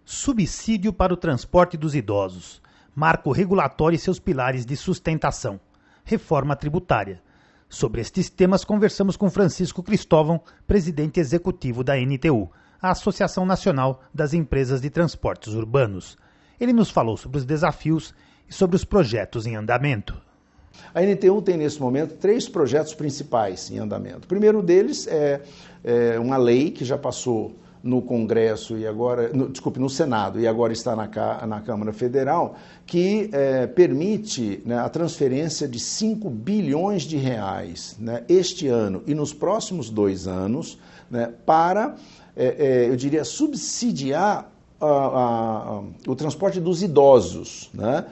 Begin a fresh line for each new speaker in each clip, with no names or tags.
Subsídio para o transporte dos idosos, marco regulatório e seus pilares de sustentação, reforma tributária. Sobre estes temas conversamos com Francisco Cristóvão, presidente executivo da NTU, a Associação Nacional das Empresas de Transportes Urbanos. Ele nos falou sobre os desafios e sobre os projetos em andamento.
A NTU tem nesse momento 3 projetos principais em andamento. O primeiro deles é uma lei que já passou no Congresso e agora, no Senado e agora está na Câmara Federal, que permite, né, a transferência de 5 bilhões de reais, né, este ano e nos próximos 2 anos, né, para, eu diria, subsidiar o transporte dos idosos, né?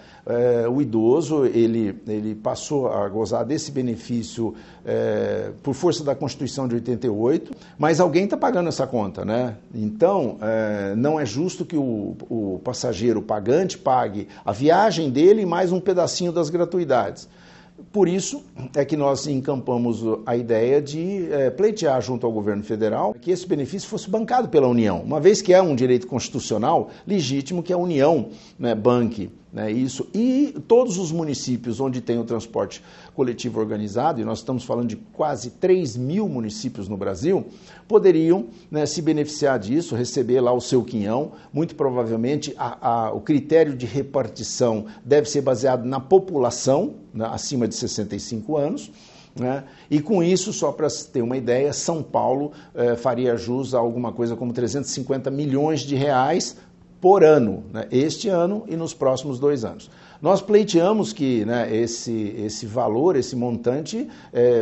O idoso ele passou a gozar desse benefício por força da Constituição de 88, mas alguém está pagando essa conta, né? Então, não é justo que o passageiro, o pagante, pague a viagem dele mais um pedacinho das gratuidades. Por isso é que nós encampamos a ideia de pleitear junto ao governo federal que esse benefício fosse bancado pela União, uma vez que é um direito constitucional legítimo que a União, né, banque, né, isso. E todos os municípios onde tem o transporte coletivo organizado, e nós estamos falando de quase 3 mil municípios no Brasil, poderiam, né, se beneficiar disso, receber lá o seu quinhão. Muito provavelmente o critério de repartição deve ser baseado na população, né, acima de 65 anos, né? E com isso, só para ter uma ideia, São Paulo faria jus a alguma coisa como 350 milhões de reais por ano, né, este ano e nos próximos 2 anos. Nós pleiteamos que, né, esse valor, esse montante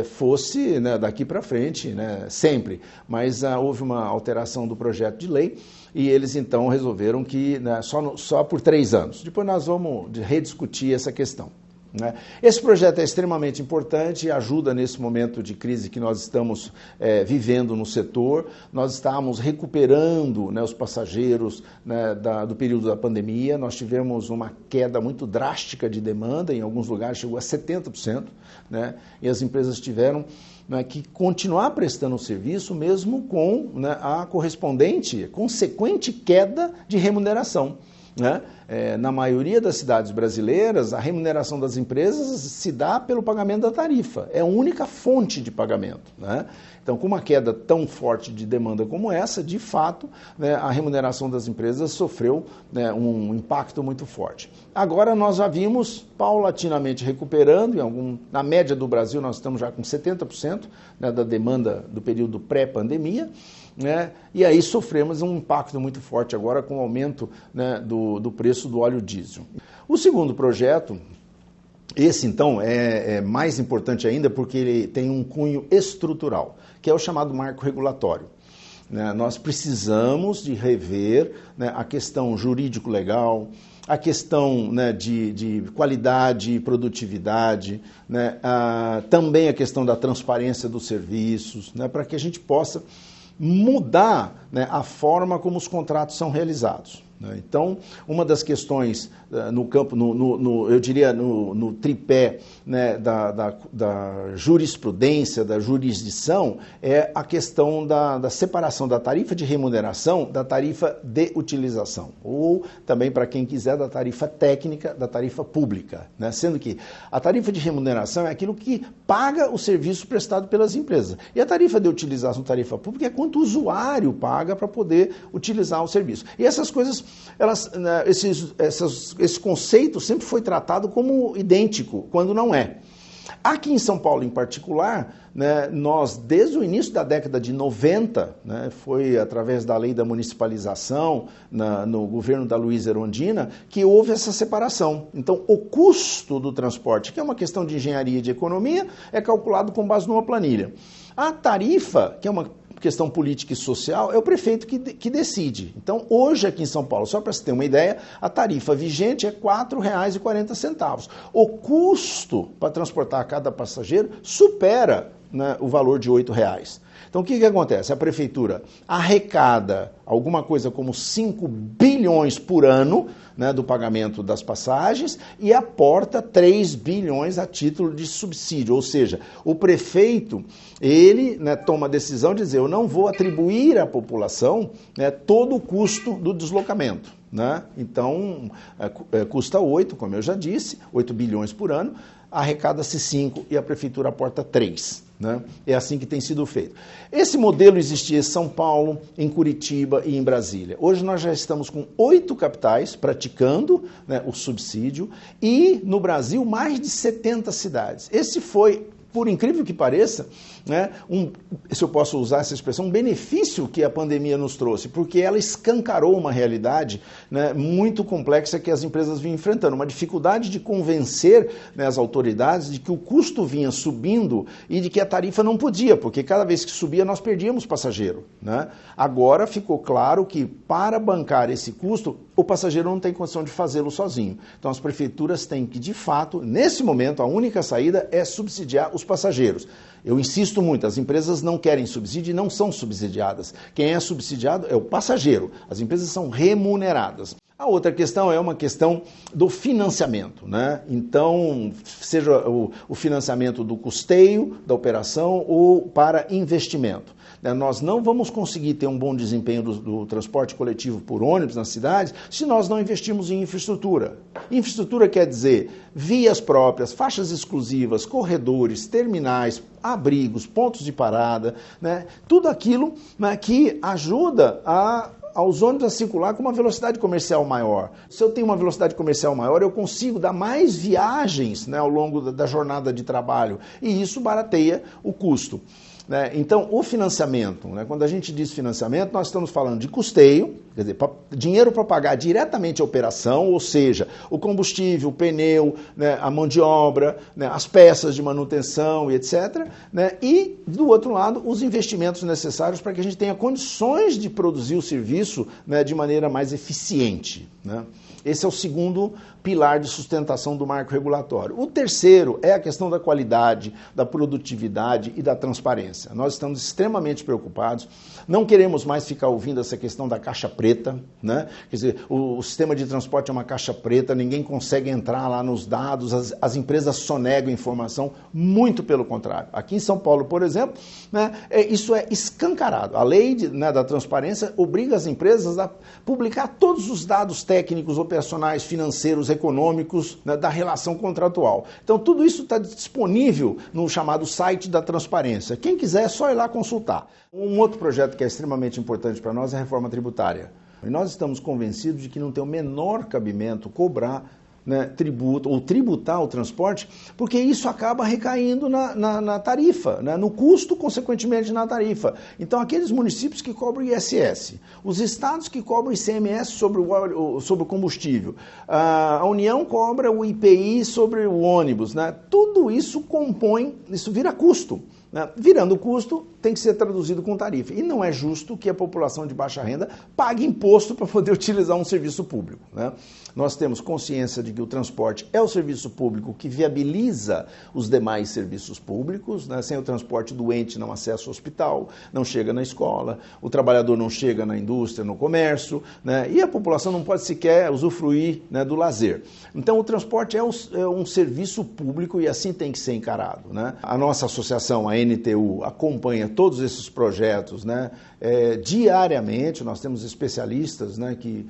fosse, né, daqui para frente, né, sempre, mas houve uma alteração do projeto de lei e eles então resolveram que, né, só por 3 anos. Depois nós vamos rediscutir essa questão, né? Esse projeto é extremamente importante e ajuda nesse momento de crise que nós estamos vivendo no setor. Nós estamos recuperando, né, os passageiros, né, do período da pandemia. Nós tivemos uma queda muito drástica de demanda, em alguns lugares chegou a 70%, né, e as empresas tiveram, né, que continuar prestando o serviço mesmo com, né, a consequente queda de remuneração, né? Na maioria das cidades brasileiras, a remuneração das empresas se dá pelo pagamento da tarifa. É a única fonte de pagamento, né? Então, com uma queda tão forte de demanda como essa, de fato, né, a remuneração das empresas sofreu, né, um impacto muito forte. Agora nós já vimos paulatinamente recuperando, na média do Brasil nós estamos já com 70%, né, da demanda do período pré-pandemia, né, e aí sofremos um impacto muito forte agora com o aumento, né, do preço do óleo diesel. O segundo projeto, esse então é mais importante ainda porque ele tem um cunho estrutural, que é o chamado marco regulatório. Nós precisamos de rever, né, a questão jurídico-legal, a questão, né, de qualidade e produtividade, né, também a questão da transparência dos serviços, né, para que a gente possa mudar, né, a forma como os contratos são realizados. Então, uma das questões no campo, eu diria no tripé, né, da jurisprudência, da jurisdição, é a questão da separação da tarifa de remuneração da tarifa de utilização, ou também, para quem quiser, da tarifa técnica, da tarifa pública, né? Sendo que a tarifa de remuneração é aquilo que paga o serviço prestado pelas empresas. E a tarifa de utilização, tarifa pública, é quanto o usuário paga para poder utilizar o serviço. E essas coisas, esse conceito sempre foi tratado como idêntico, quando não é. Aqui em São Paulo, em particular, né, nós, desde o início da década de 90, né, foi através da lei da municipalização, no governo da Luíza Erundina, que houve essa separação. Então, o custo do transporte, que é uma questão de engenharia e de economia, é calculado com base numa planilha. A tarifa, que é uma questão política e social, é o prefeito que decide. Então, hoje aqui em São Paulo, só para você ter uma ideia, a tarifa vigente é R$ 4,40. O custo para transportar cada passageiro supera né, o valor de R$ 8,00. Então, o que acontece? A prefeitura arrecada alguma coisa como 5 bilhões por ano, né, do pagamento das passagens e aporta 3 bilhões a título de subsídio. Ou seja, o prefeito, ele, né, toma a decisão de dizer, eu não vou atribuir à população, né, todo o custo do deslocamento. Né? Então, custa 8, como eu já disse, 8 bilhões por ano, arrecada-se 5 e a prefeitura aporta 3. Né? É assim que tem sido feito. Esse modelo existia em São Paulo, em Curitiba e em Brasília. Hoje nós já estamos com 8 capitais praticando, né, o subsídio e no Brasil mais de 70 cidades. Esse foi, por incrível que pareça, né, se eu posso usar essa expressão, um benefício que a pandemia nos trouxe, porque ela escancarou uma realidade, né, muito complexa que as empresas vinham enfrentando, uma dificuldade de convencer, né, as autoridades de que o custo vinha subindo e de que a tarifa não podia, porque cada vez que subia nós perdíamos passageiro. Né? Agora ficou claro que para bancar esse custo, o passageiro não tem condição de fazê-lo sozinho. Então as prefeituras têm que, de fato, nesse momento, a única saída é subsidiar os passageiros. Eu insisto muito, as empresas não querem subsídio e não são subsidiadas. Quem é subsidiado é o passageiro. As empresas são remuneradas. A outra questão é uma questão do financiamento, né? Então, seja o financiamento do custeio da operação ou para investimento. Nós não vamos conseguir ter um bom desempenho do transporte coletivo por ônibus nas cidades se nós não investirmos em infraestrutura. Infraestrutura quer dizer vias próprias, faixas exclusivas, corredores, terminais, abrigos, pontos de parada, né? Tudo aquilo, né, que ajuda aos ônibus a circular com uma velocidade comercial maior. Se eu tenho uma velocidade comercial maior, eu consigo dar mais viagens, né, ao longo da jornada de trabalho e isso barateia o custo. Então, o financiamento, né, quando a gente diz financiamento, nós estamos falando de custeio, quer dizer, dinheiro para pagar diretamente a operação, ou seja, o combustível, o pneu, né, a mão de obra, né, as peças de manutenção e etc. Né, e, do outro lado, os investimentos necessários para que a gente tenha condições de produzir o serviço, né, de maneira mais eficiente. Né? Esse é o segundo pilar de sustentação do marco regulatório. O terceiro é a questão da qualidade, da produtividade e da transparência. Nós estamos extremamente preocupados, não queremos mais ficar ouvindo essa questão da caixa preta, né? Quer dizer, o sistema de transporte é uma caixa preta, ninguém consegue entrar lá nos dados, as empresas sonegam informação, muito pelo contrário. Aqui em São Paulo, por exemplo, né, isso é escancarado. A lei da transparência obriga as empresas a publicar todos os dados técnicos, operacionais, financeiros, econômicos, né, da relação contratual. Então, tudo isso está disponível no chamado site da transparência. Quem quiser é só ir lá consultar. Um outro projeto que é extremamente importante para nós é a reforma tributária. E nós estamos convencidos de que não tem o menor cabimento cobrar, né, tributo ou tributar o transporte, porque isso acaba recaindo na tarifa, né, no custo, consequentemente na tarifa. Então, aqueles municípios que cobram ISS, os estados que cobram ICMS sobre o combustível, a União cobra o IPI sobre o ônibus, né, tudo isso compõe, isso vira custo. Né? Virando custo, tem que ser traduzido com tarifa. E não é justo que a população de baixa renda pague imposto para poder utilizar um serviço público. Né? Nós temos consciência de que o transporte é o serviço público que viabiliza os demais serviços públicos. Né? Sem o transporte, o doente não acessa o hospital, não chega na escola, o trabalhador não chega na indústria, no comércio, né? E a população não pode sequer usufruir, né, do lazer. Então, o transporte é um serviço público e assim tem que ser encarado. Né? A nossa associação, a NTU, acompanha todos esses projetos, né? Diariamente. Nós temos especialistas, né, que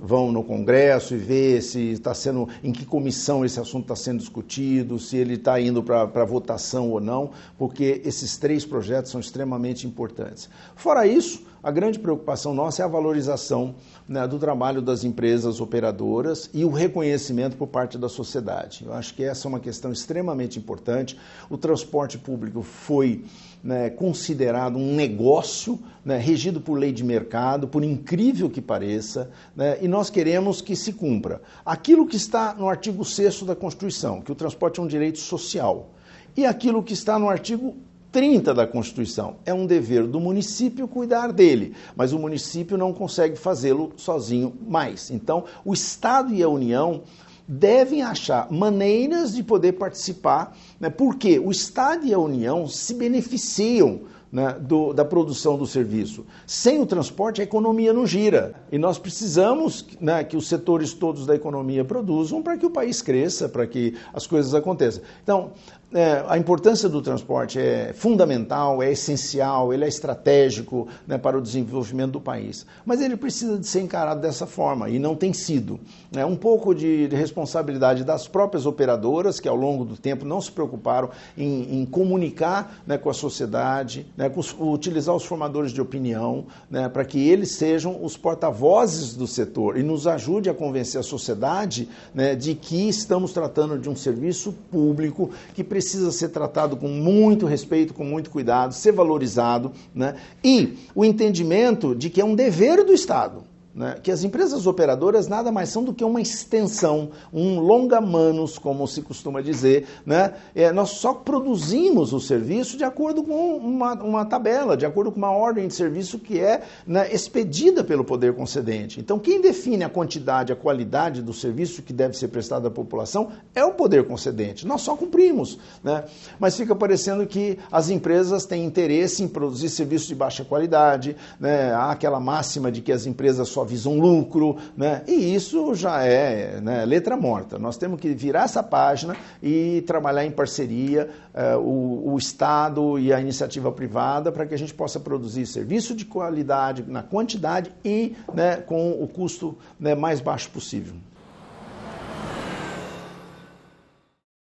vão no Congresso e vê se está sendo, em que comissão esse assunto está sendo discutido, se ele está indo para votação ou não, porque esses 3 projetos são extremamente importantes. Fora isso, a grande preocupação nossa é a valorização, né, do trabalho das empresas operadoras e o reconhecimento por parte da sociedade. Eu acho que essa é uma questão extremamente importante. O transporte público foi, né, considerado um negócio, né, regido por lei de mercado, por incrível que pareça, né, e nós queremos que se cumpra aquilo que está no artigo 6º da Constituição, que o transporte é um direito social, e aquilo que está no artigo 30 da Constituição. É um dever do município cuidar dele, mas o município não consegue fazê-lo sozinho mais. Então, o Estado e a União devem achar maneiras de poder participar, né, porque o Estado e a União se beneficiam, né, da produção do serviço. Sem o transporte, a economia não gira. E nós precisamos, né, que os setores todos da economia produzam para que o país cresça, para que as coisas aconteçam. Então, a importância do transporte é fundamental, é essencial, ele é estratégico, né, para o desenvolvimento do país. Mas ele precisa de ser encarado dessa forma, e não tem sido. Um pouco de responsabilidade das próprias operadoras, que ao longo do tempo não se preocuparam em comunicar, né, com a sociedade, né, utilizar os formadores de opinião, né, para que eles sejam os porta-vozes do setor e nos ajude a convencer a sociedade, né, de que estamos tratando de um serviço público que precisa ser tratado com muito respeito, com muito cuidado, ser valorizado, né? E o entendimento de que é um dever do Estado, né? Que as empresas operadoras nada mais são do que uma extensão, um longa-manos, como se costuma dizer, né? Nós só produzimos o serviço de acordo com uma tabela, de acordo com uma ordem de serviço que é, né, expedida pelo poder concedente. Então, quem define a quantidade, a qualidade do serviço que deve ser prestado à população é o poder concedente. Nós só cumprimos, né? Mas fica parecendo que as empresas têm interesse em produzir serviços de baixa qualidade, né? Há aquela máxima de que as empresas só visam lucro, né? E isso já é, né, letra morta. Nós temos que virar essa página e trabalhar em parceria, o Estado e a iniciativa privada, para que a gente possa produzir serviço de qualidade, na quantidade e, né, com o custo, né, mais baixo possível.